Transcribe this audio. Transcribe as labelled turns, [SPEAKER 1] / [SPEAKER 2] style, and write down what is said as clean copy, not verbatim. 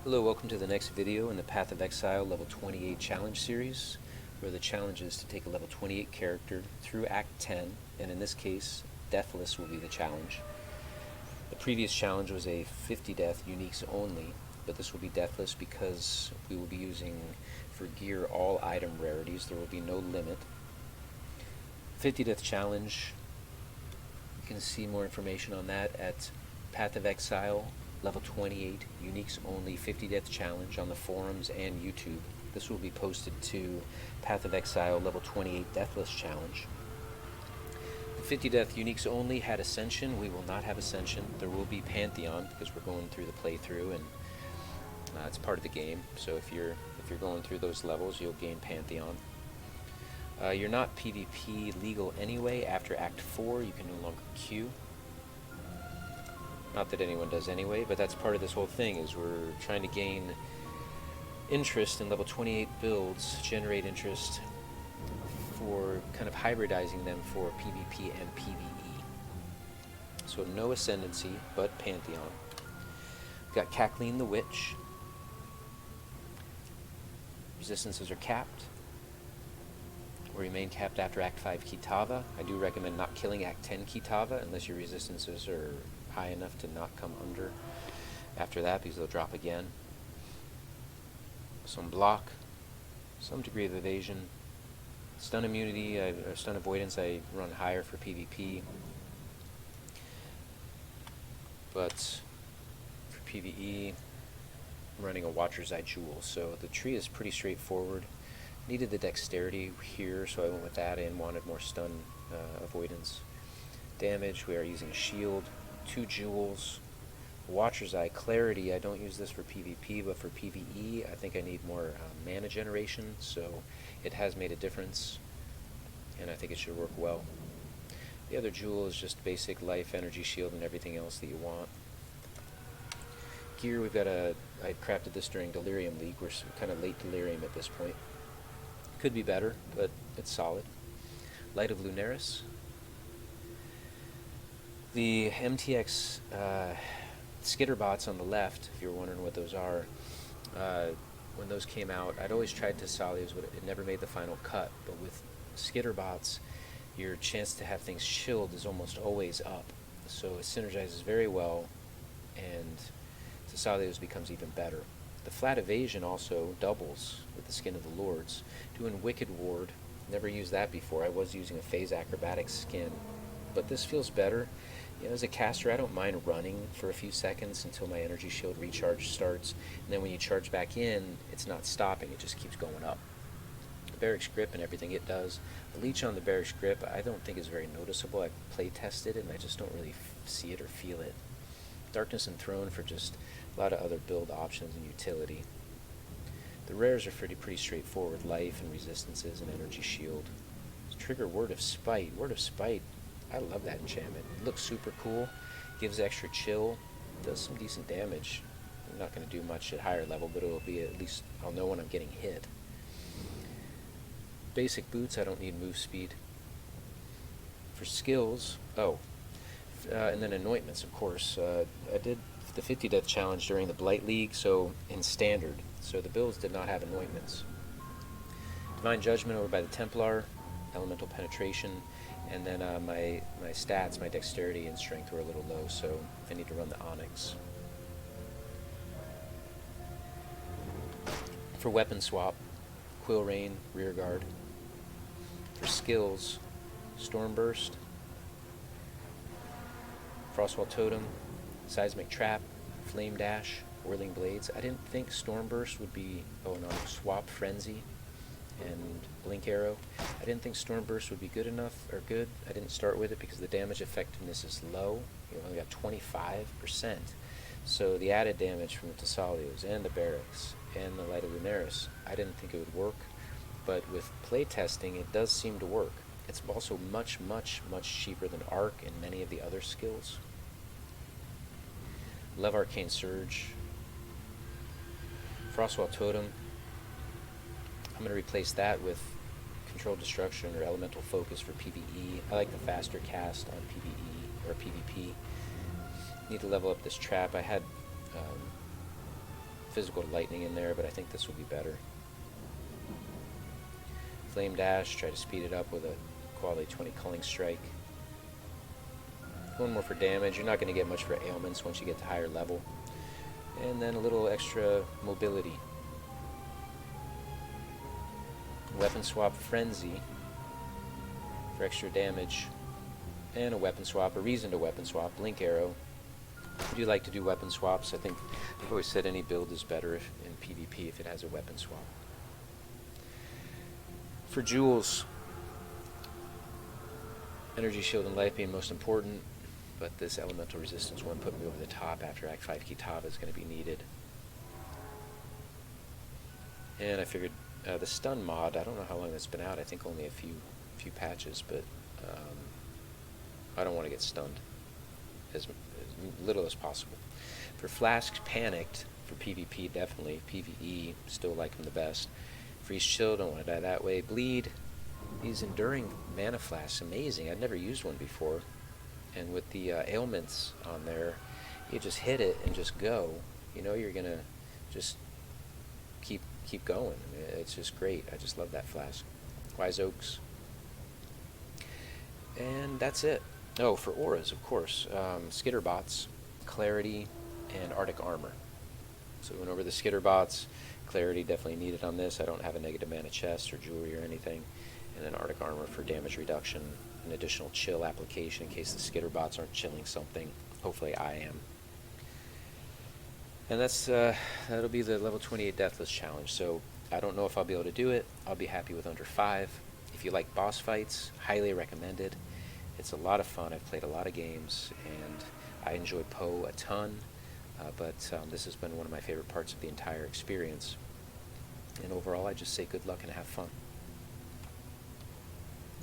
[SPEAKER 1] Hello, welcome to the next video in the Path of Exile level 28 challenge series, where the challenge is to take a level 28 character through Act 10, and in this case, Deathless will be the challenge. The previous challenge was a 50 death uniques only, but this will be Deathless because we will be using for gear all item rarities. There will be no limit. 50 death challenge, you can see more information on that at Path of Exile level 28 uniques only 50 death challenge on the forums and YouTube. This will be posted to Path of Exile level 28 Deathless challenge. The 50 death uniques only had Ascension. We will not have Ascension. There will be Pantheon because we're going through the playthrough, and it's part of the game. So if you're going through those levels, you'll gain Pantheon. You're not PvP legal anyway. After Act 4, you can no longer queue. Not that anyone does anyway, but that's part of this whole thing, is we're trying to gain interest in level 28 builds, generate interest for kind of hybridizing them for PvP and PvE. So no Ascendancy, but Pantheon. We've got Kackleen the Witch. Resistances are capped, or remain capped after Act 5 Kitava. I do recommend not killing Act 10 Kitava unless your resistances are high enough to not come under after that, because they'll drop again. Some block, some degree of evasion. Stun immunity, or stun avoidance, I run higher for PvP. But for PvE, I'm running a Watcher's Eye Jewel. So the tree is pretty straightforward. Needed the dexterity here, so I went with that and wanted more stun avoidance. Damage, we are using a shield, 2 jewels. Watcher's Eye, clarity, I don't use this for PvP, but for PvE, I think I need more mana generation, so it has made a difference, and I think it should work well. The other jewel is just basic life, energy shield, and everything else that you want. Gear, we've got I crafted this during Delirium League. We're kind of late Delirium at this point. Could be better, but it's solid. Light of Lunaris. The MTX skitter bots on the left, if you're wondering what those are, when those came out, I'd always tried Thessalios, but it never made the final cut. But with skitter bots, your chance to have things chilled is almost always up. So it synergizes very well, and Thessalios becomes even better. The flat evasion also doubles with the Skin of the Lords. Doing Wicked Ward, never used that before. I was using a Phase Acrobatics skin, but this feels better. You know, as a caster, I don't mind running for a few seconds until my energy shield recharge starts, and then when you charge back in, it's not stopping, it just keeps going up. Barracks Grip and everything it does. The leech on the Barracks Grip I don't think is very noticeable. I play tested it and I just don't really see it or feel it. Darkness Enthroned for just a lot of other build options and utility. The rares are pretty straightforward. Life and resistances and energy shield. Trigger Word of Spite. Word of Spite, I love that enchantment. It looks super cool. Gives extra chill. Does some decent damage. I'm not going to do much at higher level, but it'll be, at least I'll know when I'm getting hit. Basic boots, I don't need move speed. For skills, and then anointments, of course. I did the 50 death challenge during the Blight League, so in standard. So the builds did not have anointments. Divine Judgment over by the Templar, Elemental Penetration, and then my stats, my dexterity and strength were a little low, so I need to run the Onyx. For weapon swap, Quill Rain, Rear Guard. For skills, Stormburst, Frostwall Totem, Seismic Trap, Flame Dash, Whirling Blades. I didn't think Stormburst would be, Swap Frenzy and Blink Arrow. I didn't think Stormburst would be good enough, or good. I didn't start with it because the damage effectiveness is low. You only got 25%. So the added damage from the Thessalios and the Barracks and the Light of Lunaris, I didn't think it would work. But with playtesting, it does seem to work. It's also much cheaper than Arc and many of the other skills. Love Arcane Surge. Frostwall Totem. I'm going to replace that with Controlled Destruction or Elemental Focus for PvE. I like the faster cast on PvE or PvP. Need to level up this trap. I had physical lightning in there, but I think this will be better. Flame Dash, try to speed it up with a quality 20 Culling Strike. One more for damage. You're not going to get much for ailments once you get to higher level. And then a little extra mobility. Weapon swap Frenzy for extra damage. And a weapon swap, a reason to weapon swap, Blink Arrow. I do like to do weapon swaps. I think I've always said any build is better in PvP if it has a weapon swap. For jewels, Energy Shield and Life being most important, but this Elemental Resistance one put me over the top. After Act 5 Kitava is going to be needed. And I figured the stun mod, I don't know how long that's been out. I think only a few patches, but I don't want to get stunned as little as possible. For Flask, Panicked. For PvP, definitely. PvE, still like him the best. Freeze Chill, don't want to die that way. Bleed, these Enduring Mana Flasks, amazing. I'd never used one before. And with the ailments on there, you just hit it and just go. You know you're going to just keep going. I mean, it's just great. I just love that flask. Wise Oaks. And that's it. Oh, for auras, of course. Skitterbots, Clarity, and Arctic Armor. So we went over the Skitterbots. Clarity definitely needed on this. I don't have a negative mana chest or jewelry or anything. And then Arctic Armor for damage reduction, an additional chill application in case the Skitterbots aren't chilling something. Hopefully I am. And that'll be the level 28 Deathless challenge. So I don't know if I'll be able to do it. I'll be happy with under 5. If you like boss fights, highly recommended. It's a lot of fun. I've played a lot of games, and I enjoy Poe a ton. But this has been one of my favorite parts of the entire experience. And overall, I just say good luck and have fun.